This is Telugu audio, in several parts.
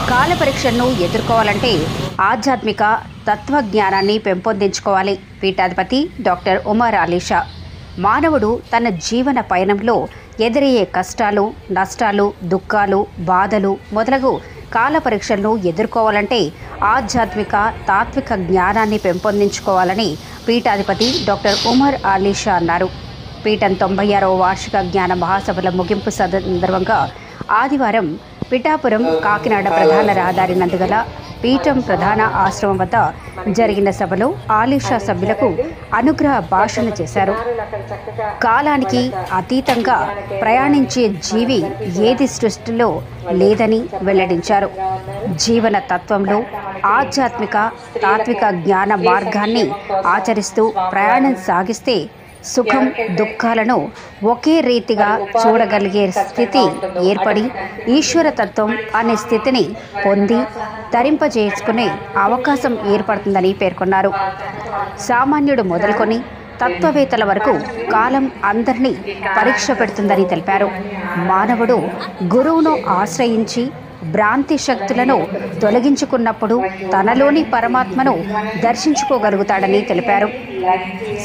కాల పరీక్షలను ఎదుర్కోవాలంటే ఆధ్యాత్మిక తత్వజ్ఞానాన్ని పెంపొందించుకోవాలి. పీఠాధిపతి డాక్టర్ ఉమర్ అలీషా. మానవుడు తన జీవన పయనంలో ఎదురయ్యే కష్టాలు, నష్టాలు, దుఃఖాలు, బాధలు మొదలగు కాల పరీక్షలను ఎదుర్కోవాలంటే ఆధ్యాత్మిక తాత్విక జ్ఞానాన్ని పెంపొందించుకోవాలని పీఠాధిపతి డాక్టర్ ఉమర్ అలీషా అన్నారు. పీఠం 96వ వార్షిక జ్ఞాన మహాసభల ముగింపు సందర్భంగా ఆదివారం పిఠాపురం కాకినాడ ప్రధాన రహదారి నందుగల పీఠం ప్రధాన ఆశ్రమం వద్ద జరిగిన సభలో ఆలీషా సభ్యులకు అనుగ్రహ భాషణ చేశారు. కాలానికి అతీతంగా ప్రయాణించే జీవి ఏది సృష్టిలో లేదని వెల్లడించారు. జీవన తత్వంలో ఆధ్యాత్మిక తాత్విక జ్ఞాన మార్గాన్ని ఆచరిస్తూ ప్రయాణం సాగిస్తే సుఖం దుఃఖాలను ఒకే రీతిగా చూడగలిగే స్థితి ఏర్పడి ఈశ్వరతత్వం అనే స్థితిని పొంది ధరింపజేసుకునే అవకాశం ఏర్పడుతుందని పేర్కొన్నారు. సామాన్యుడు మొదలుకొని తత్వవేత్తల వరకు కాలం అందరినీ పరీక్ష పెడుతుందని తెలిపారు. మానవుడు గురువును ఆశ్రయించి భ్రాంతి శక్తులను తొలగించుకున్నప్పుడు తనలోని పరమాత్మను దర్శించుకోగలుగుతాడని తెలిపారు.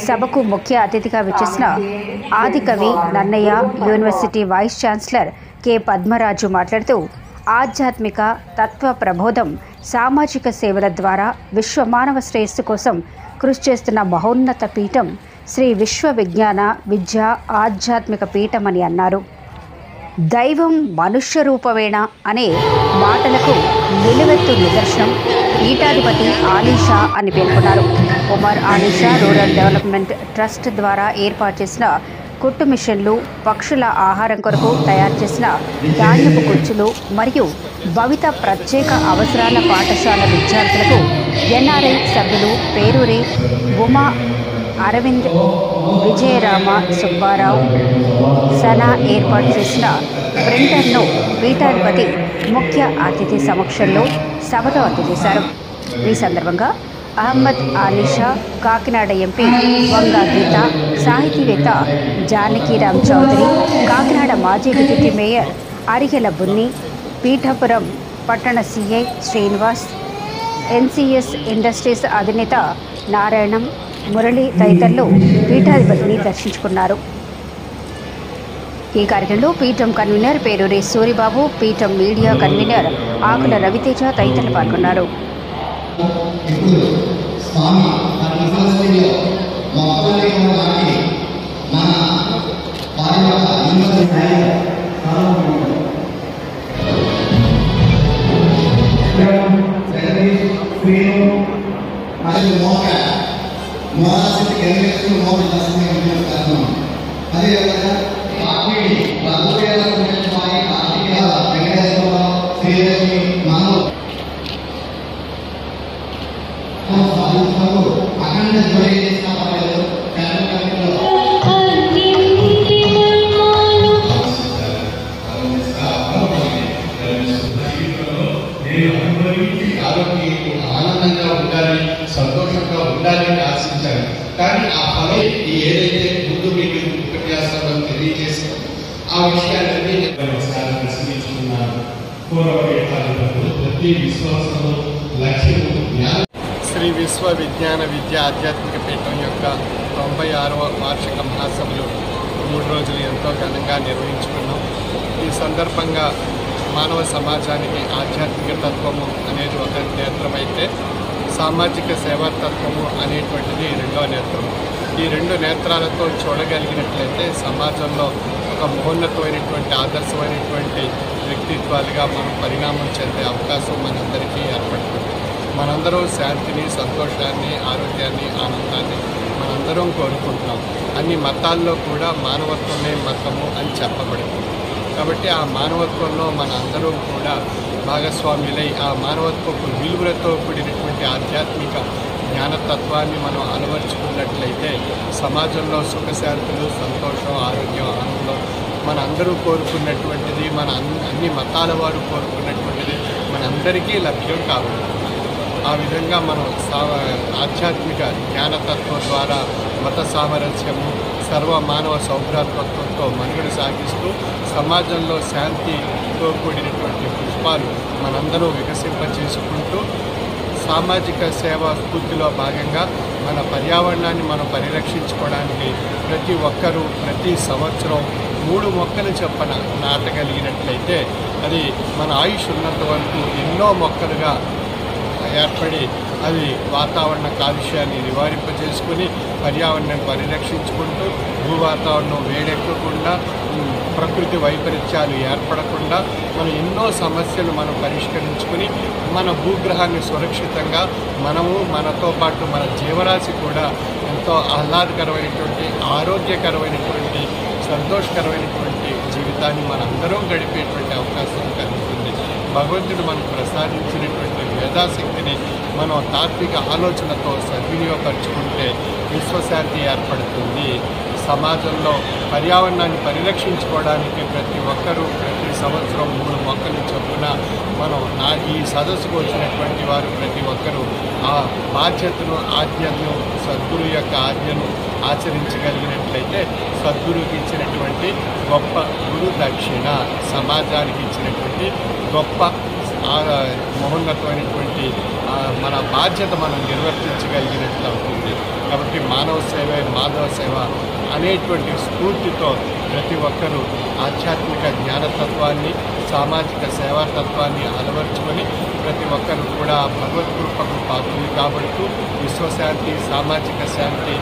సభకు ముఖ్య అతిథిగా విచ్చేసిన Adikavi Nannaya university vice chancellor K Padmaraju మాట్లాడుతూ ఆధ్యాత్మిక తత్వ ప్రబోధం సామాజిక సేవల ద్వారా విశ్వ మానవ శ్రేయస్సు కోసం కృషి చేస్తున్న మహోన్నత పీఠం శ్రీ విశ్వ విజ్ఞాన విద్య ఆధ్యాత్మిక పీఠం అని అన్నారు. దైవం మనుష్య రూపమేణ అనే మాటలకు నిలువెత్తు నిదర్శనం పీఠాధిపతి ఆలీషా అని పేర్కొన్నారు. Umar Alisha rural development trust ద్వారా ఏర్పాటు చేసిన కుట్టు మిషన్లు, పక్షుల ఆహారం కొరకు తయారు చేసిన ధాన్యపు కుర్చీలు మరియు భవిత ప్రత్యేక అవసరాల పాఠశాల విద్యార్థులకు ఎన్ఆర్ఐ సభ్యులు పేరూరి ఉమా అరవింద్, విజయరామ సుబ్బారావు, సనా ఏర్పాటు చేసిన ప్రింటర్ను పీఠాధిపతి ముఖ్య అతిథి సమక్షంలో సభలో అందజేశారు. ఈ సందర్భంగా అహ్మద్ అలీషా, కాకినాడ ఎంపీ వంగ గీత, సాహితీవేత్త జానకీరామ్ చౌదరి, కాకినాడ మాజీ డిప్యూటీ మేయర్ అరిగెల బున్ని, పీఠాపురం పట్టణ సిఐ శ్రీనివాస్, ఎన్సిఎస్ ఇండస్ట్రీస్ అధినేత నారాయణం, మురళి తదితరులు పీఠాధిపతిని దర్శించుకున్నారు. ఈ కార్యక్రమంలో పీఠం కన్వీనర్ పేరూరి సూరిబాబు, పీఠం మీడియా కన్వీనర్ ఆకుల రవితేజ తదితరులు పాల్గొన్నారు. ఆనందంగా ఉండాలి, సంతోషంగా ఉండాలి అని ఆశించాను. కానీ ఆ ఫలం ఏదైతే ముందు మీకు ఉపన్యాసాలను తెలియజేసి ఆ విషయాలన్నీ ప్రతి విశ్వాసంలో లక్ష్యము జ్ఞానం. శ్రీ విశ్వ విజ్ఞాన విద్య ఆధ్యాత్మిక పీఠం యొక్క 96వ వార్షిక మహాసభలు 3 రోజులు ఎంతో ఘనంగా నిర్వహించుకున్నాం. ఈ సందర్భంగా మానవ సమాజానికి ఆధ్యాత్మిక తత్వము అనేది ఒక నేత్రమైతే సామాజిక సేవా తత్వము అనేటువంటిది రెండవ నేత్రం. ఈ 2 నేత్రాలతో చూడగలిగినట్లయితే సమాజంలో ఒక మహోన్నతమైనటువంటి ఆదర్శమైనటువంటి వ్యక్తిత్వాలుగా మనం పరిణామం చెందే అవకాశం మనందరికీ ఏర్పడుతుంది. మనందరం శాంతిని, సంతోషాన్ని, ఆరోగ్యాన్ని, ఆనందాన్ని మనందరం కోరుకుంటున్నాం. అన్ని మతాల్లో కూడా మానవత్వమే మతము అని చెప్పబడుతుంది. కాబట్టి ఆ మానవత్వంలో మన అందరం కూడా భాగస్వాములై ఆ మానవత్వపు విలువలతో కూడినటువంటి ఆధ్యాత్మిక జ్ఞానతత్వాన్ని మనం అలవర్చుకున్నట్లయితే సమాజంలో సుఖశాంతులు, సంతోషం, ఆరోగ్యం, ఆనందం మన అందరూ కోరుకున్నటువంటిది, మన అన్ని మతాల వారు కోరుకున్నటువంటిది మనందరికీ లభ్యం కావాలి. ఆ విధంగా మనం ఆధ్యాత్మిక జ్ఞానతత్వం ద్వారా మత సామరస్యము, సర్వ మానవ సౌభ్రాతత్వంతో మనుగడ సాగిస్తూ సమాజంలో శాంతితో కూడినటువంటి తత్వాలు మనందరూ వికసింపచేసుకుంటూ సామాజిక సేవా స్ఫూర్తిలో భాగంగా మన పర్యావరణాన్ని మనం పరిరక్షించుకోవడానికి ప్రతి ఒక్కరూ ప్రతి సంవత్సరం 3 మొక్కలు చొప్పున నాటగలిగినట్లయితే అది మన ఆయుష్ ఉన్నంత వరకు ఎన్నో మొక్కలుగా ఏర్పడి అది వాతావరణ కాలుష్యాన్ని నివారింపజేసుకుని పర్యావరణాన్ని పరిరక్షించుకుంటూ భూ వాతావరణం వేడెక్కకుండా ప్రకృతి వైపరీత్యాలు ఏర్పడకుండా మనం ఎన్నో సమస్యలు మనం పరిష్కరించుకుని మన భూగ్రహాన్ని సురక్షితంగా మనము మనతో పాటు మన జీవరాశి కూడా ఎంతో ఆహ్లాదకరమైనటువంటి ఆరోగ్యకరమైనటువంటి సంతోషకరమైనటువంటి జీవితాన్ని మనందరం గడిపేటువంటి అవకాశం కలుగుతుంది. భగవంతుడు మనకు ప్రసాదించినటువంటి మేధాశక్తిని మనం తాత్విక ఆలోచనతో సద్వినియోగపరుచుకుంటే విశ్వశాంతి ఏర్పడుతుంది. సమాజంలో పర్యావరణాన్ని పరిరక్షించుకోవడానికి ప్రతి ఒక్కరూ ప్రతి సంవత్సరం 3 మొక్కలు చొప్పున మనం ఈ సదస్సుకు వచ్చినటువంటి వారు ప్రతి ఒక్కరూ ఆ బాధ్యతను ఆజ్ఞను సద్గురు యొక్క ఆజ్ఞను ఆచరించగలిగినట్లయితే సద్గురువుకి ఇచ్చినటువంటి గొప్ప గురు దక్షిణ సమాజానికి ఇచ్చినటువంటి గొప్ప మహోన్నతమైనటువంటి మన బాధ్యత మనం నిర్వర్తించగలిగినట్లు అవుతుంది. కాబట్టి మానవ సేవ మాధవ సేవ అనేటువంటి స్ఫూర్తితో ప్రతి ఒక్కరూ ఆధ్యాత్మిక జ్ఞానతత్వాన్ని సామాజిక సేవాతత్వాన్ని అలవర్చుకొని ప్రతి ఒక్కరు కూడా భగవద్కృపకు పాత్రలు కాబడుతూ విశ్వశాంతి సామాజిక శాంతి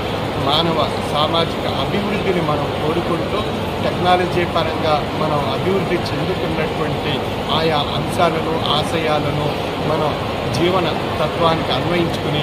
మానవ సామాజిక అభివృద్ధిని మనం కోరుకుంటూ టెక్నాలజీ పరంగా మనం అభివృద్ధి చెందుతున్నటువంటి ఆయా అంశాలను ఆశయాలను మనం జీవన తత్వానికి అన్వయించుకుని